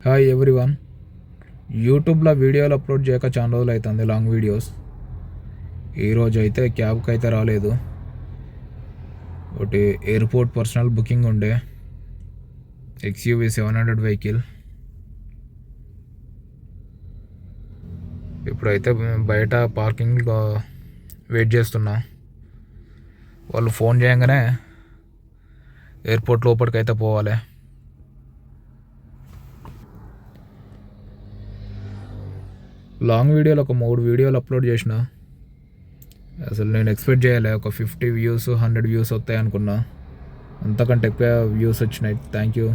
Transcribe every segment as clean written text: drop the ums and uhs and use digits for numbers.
Hi everyone. యూట్యూబ్లో వీడియోలు upload చేయక చాలా రోజులు అవుతుంది, లాంగ్ వీడియోస్. ఈరోజు అయితే క్యాబ్కి అయితే రాలేదు. ఒకటి ఎయిర్పోర్ట్ పర్సనల్ బుకింగ్ ఉండే XUV 700 వెహికల్. ఇప్పుడైతే బయట పార్కింగ్లో వెయిట్ చేస్తున్నా. వాళ్ళు ఫోన్ చేయగానే ఎయిర్పోర్ట్ లోపలికి అయితే పోవాలి. లాంగ్ వీడియోలు ఒక 3 వీడియోలు అప్లోడ్ చేసిన. అసలు నేను ఎక్స్పెక్ట్ చేయలే ఒక 50 వ్యూస్ 100 వ్యూస్ వస్తాయి అనుకున్నా. అంతకంటే ఎక్కువ వ్యూస్ వచ్చినాయి. Thank you.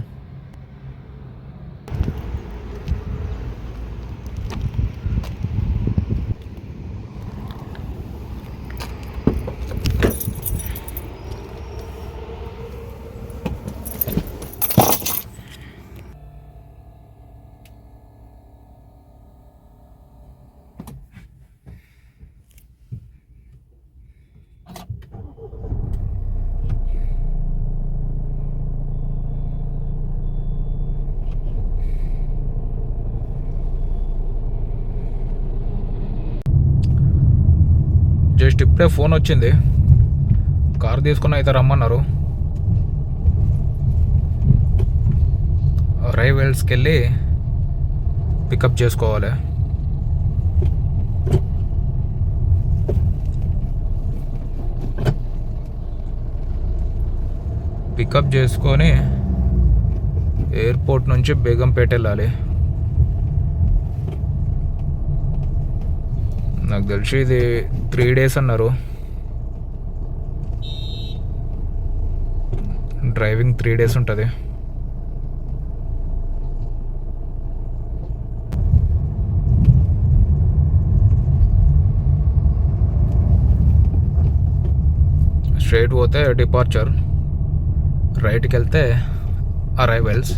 జస్ట్ ఇప్పుడే ఫోన్ వచ్చింది, కార్ తీసుకుని అయితే రమ్మన్నారు. అరైవల్స్కి వెళ్ళి పికప్ చేసుకోవాలి. పికప్ చేసుకొని ఎయిర్పోర్ట్ నుంచి బేగంపేట వెళ్ళాలి. నాకు తెలిసి ఇది 3 days అన్నారు. డ్రైవింగ్ 3 days ఉంటుంది. స్ట్రైట్ పోతే డిపార్చర్, రైట్కి వెళ్తే అరైవల్స్.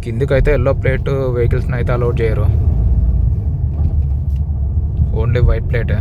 కిందికైతే ఎల్లో ప్లేట్ వెహికల్స్ని అయితే అలౌడ్ చేయరు, ఓన్లీ వైట్ ప్లేటే.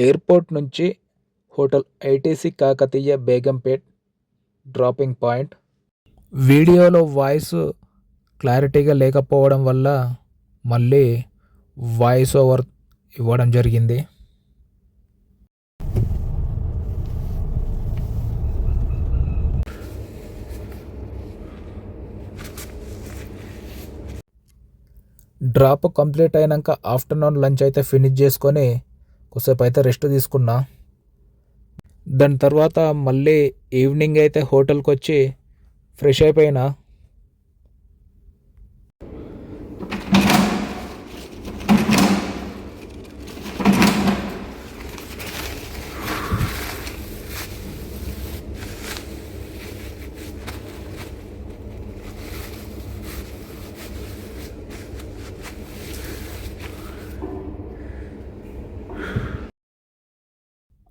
ఎయిర్పోర్ట్ నుంచి hotel ITC Kakatiya Begumpet dropping point. వీడియోలో వాయిస్ క్లారిటీగా లేకపోవడం వల్ల మళ్ళీ వాయిస్ ఓవర్ ఇవ్వడం జరిగింది. డ్రాప్ కంప్లీట్ అయినాక ఆఫ్టర్నూన్ లంచ్ అయితే ఫినిష్ చేసుకొని కొద్దిసేపు అయితే రెస్ట్ తీసుకున్నా. దాని తర్వాత మళ్ళీ ఈవినింగ్ అయితే హోటల్కి వచ్చి ఫ్రెష్ అయిపోయినా.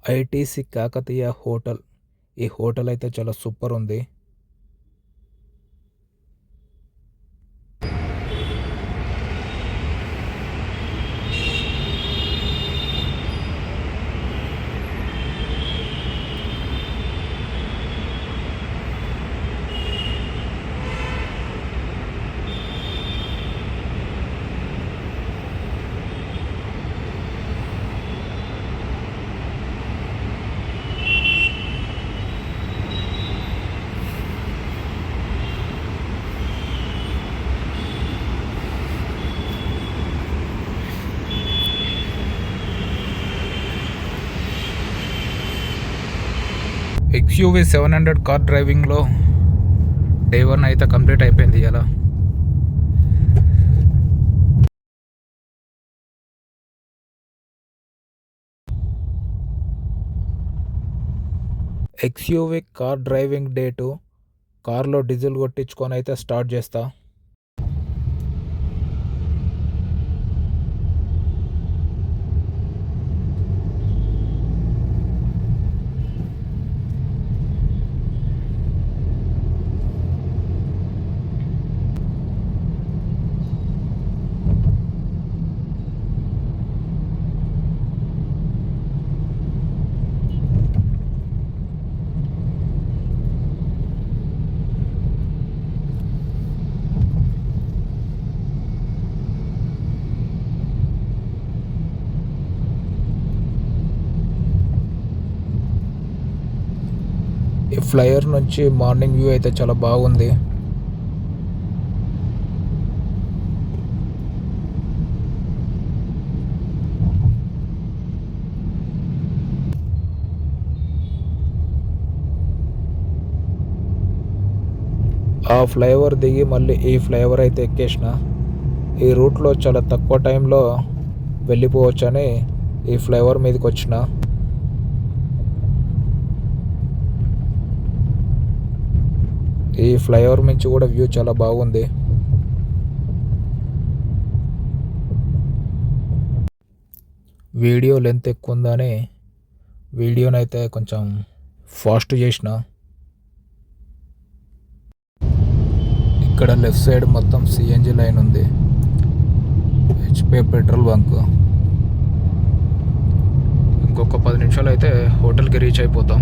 ITC Kakatiya hotel. ఈ హోటల్ అయితే చాలా సూపర్ ఉంది. XUV 700 కార్ డ్రైవింగ్లో డే 1 అయితే కంప్లీట్ అయిపోయింది. ఇలా XUV కార్ డ్రైవింగ్ డే 2 కార్లో డీజిల్ కొట్టించుకొని అయితే స్టార్ట్ చేస్తా. ఈ ఫ్లైయర్ నుంచి మార్నింగ్ వ్యూ అయితే చాలా బాగుంది. ఆ ఫ్లైఓవర్ దిగి మళ్ళీ ఈ ఫ్లైఓవర్ అయితే ఎక్కేసిన. ఈ రూట్లో చాలా తక్కువ టైంలో వెళ్ళిపోవచ్చని ఈ ఫ్లైఓవర్ మీదకి వచ్చిన. ఈ ఫ్లైఓవర్ నుంచి కూడా వ్యూ చాలా బాగుంది. వీడియో లెంత్ ఎక్కువ ఉందని వీడియోనైతే కొంచెం ఫాస్ట్ చేసిన. ఇక్కడ లెఫ్ట్ సైడ్ మొత్తం సిఎన్జి లైన్ ఉంది, HP పెట్రోల్ బంక్. ఇంకొక 10 నిమిషాలు అయితే హోటల్కి రీచ్ అయిపోతాం.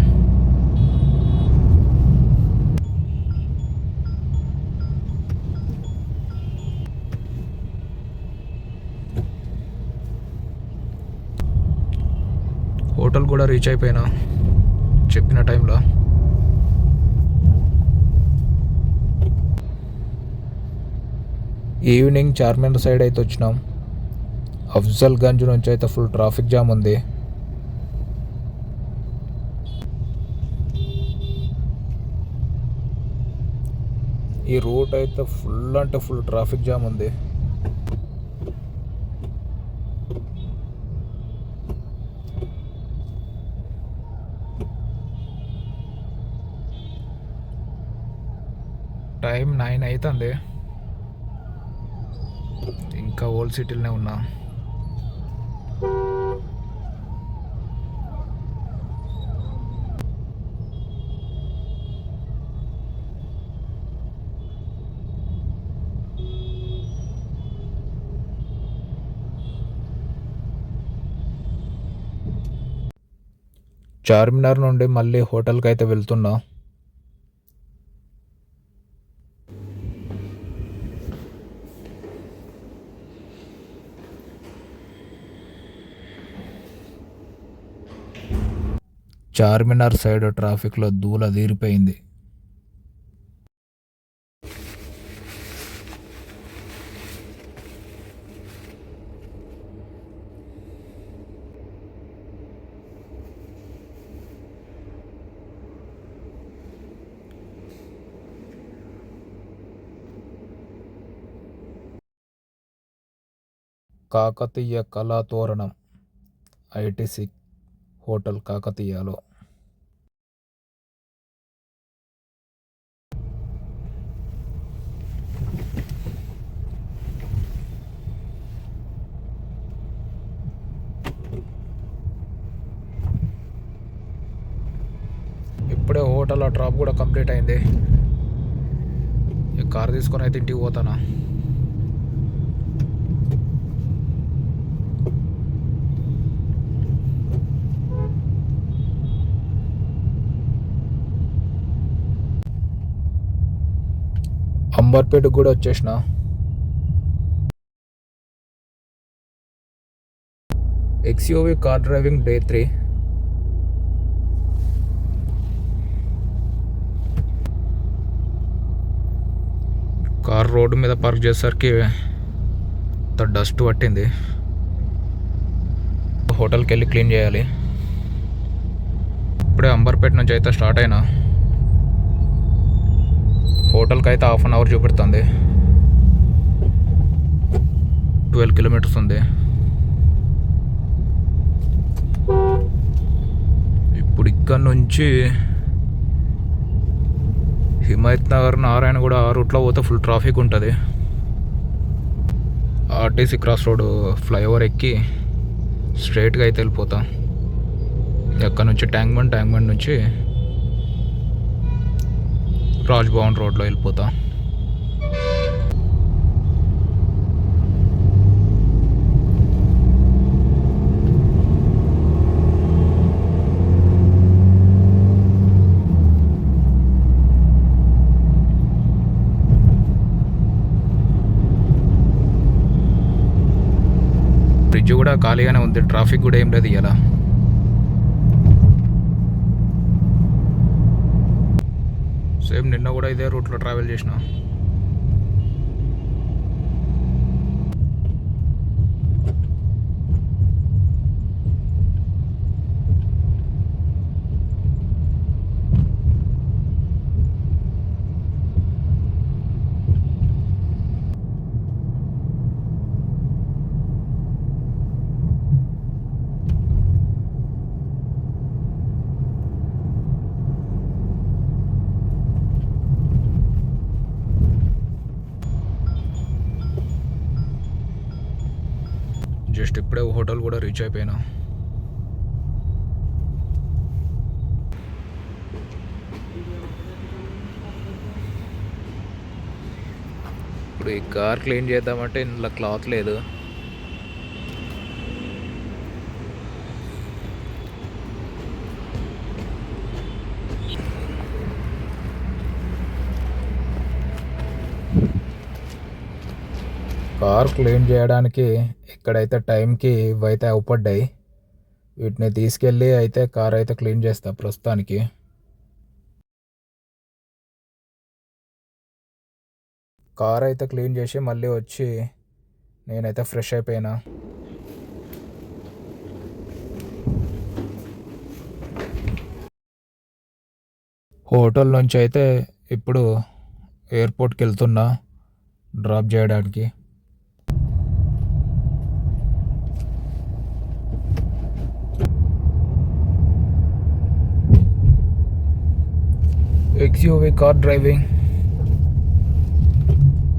హోటల్ కూడా రీచ్ అయిపోయినా చెప్పిన టైంలో. ఈవినింగ్ చార్మినార్ సైడ్ అయితే వచ్చినాం. అఫ్జల్ గంజ్ నుంచి అయితే ఫుల్ ట్రాఫిక్ జామ్ ఉంది. ఈ రూట్ అయితే ఫుల్ అంటే ఫుల్ ట్రాఫిక్ జామ్ ఉంది. టైం 9 అవుతుంది. ఇంకా ఓల్డ్ సిటీలోనే ఉన్నా. చార్మినార్ నుండి మళ్ళీ హోటల్కి అయితే వెళ్తున్నా. చార్మినార్ సైడ్ ట్రాఫిక్లో దూల తీరిపోయింది. కాకతీయ కళాతోరణం ITC హోటల్ కాకతీయలో. ఇప్పుడే హోటల్ డ్రాప్ కూడా కంప్లీట్ అయింది. కార్ తీసుకొని అయితే ఇంటికి పోతానా. అంబర్పేటకు కూడా వచ్చేసిన. XUV car driving day 3. Car road మీద పార్క్ చేసేసరికి డస్ట్ పట్టింది. హోటల్కి వెళ్ళి క్లీన్ చేయాలి. ఇప్పుడే అంబర్పేట నుంచి అయితే స్టార్ట్ అయినా. హోటల్కి అయితే 1/2 అవర్ చూపెడుతుంది. 12 కిలోమీటర్స్ ఉంది. ఇప్పుడు ఇక్కడ నుంచి హిమాయత్ నగర్, నారాయణగూడ ఆ రూట్లో పోతే ఫుల్ ట్రాఫిక్ ఉంటుంది. ఆర్టీసీ క్రాస్ రోడ్ ఫ్లైఓవర్ ఎక్కి స్ట్రైట్గా అయితే వెళ్ళిపోతా. ఎక్కడ నుంచి ట్యాంక్ బండ్ నుంచి రాజ్భవన్ రోడ్లో వెళ్ళిపోతా. బ్రిడ్జ్ కూడా ఖాళీగానే ఉంది, ట్రాఫిక్ కూడా ఏం లేదు ఇలా. సేమ్ నిన్న కూడా ఇదే రూట్లో ట్రావెల్ చేసిన. జస్ట్ ఇప్పుడే హోటల్ కూడా రీచ్ అయిపోయినా. ఇప్పుడు ఈ కార్ క్లీన్ చేద్దామంటే ఇందులో క్లాత్ లేదు. కార్ క్లీన్ చేయడానికి ఇక్కడైతే టైంకి ఇవైతే అవపడ్డాయి. వీటిని తీసుకెళ్ళి అయితే కార్ అయితే క్లీన్ చేస్తా. ప్రస్తుతానికి కార్ అయితే క్లీన్ చేసి మళ్ళీ వచ్చి నేనైతే ఫ్రెష్ అయిపోయినా. హోటల్ నుంచి అయితే ఇప్పుడు ఎయిర్పోర్ట్కి వెళ్తున్నా డ్రాప్ చేయడానికి. ఎక్స్యూవీ కార్ డ్రైవింగ్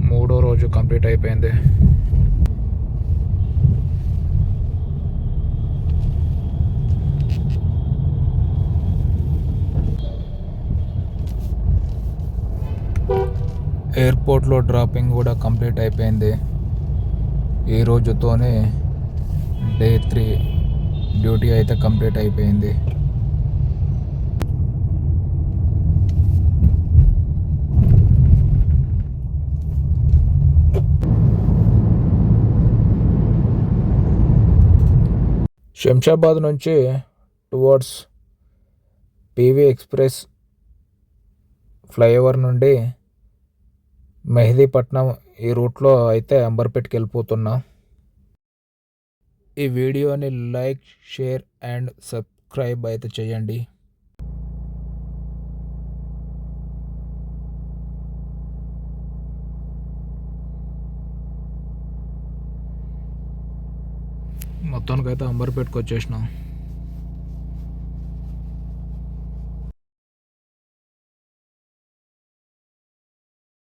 3వ రోజు కంప్లీట్ అయిపోయింది. ఎయిర్పోర్ట్లో డ్రాపింగ్ కూడా కంప్లీట్ అయిపోయింది. ఈ రోజుతోనే డే 3 డ్యూటీ అయితే కంప్లీట్ అయిపోయింది. శంషాబాద్ నుంచి టువర్డ్స్ పీవీ ఎక్స్ప్రెస్ ఫ్లైఓవర్ నుండి మెహదీపట్నం ఈ రూట్లో అయితే అంబర్పేట్కి వెళ్ళిపోతున్నా. ఈ వీడియోని లైక్, షేర్ అండ్ సబ్స్క్రైబ్ అయితే చేయండి. మొత్తానికైతే అంబర్పేట్కి వచ్చేసినాం.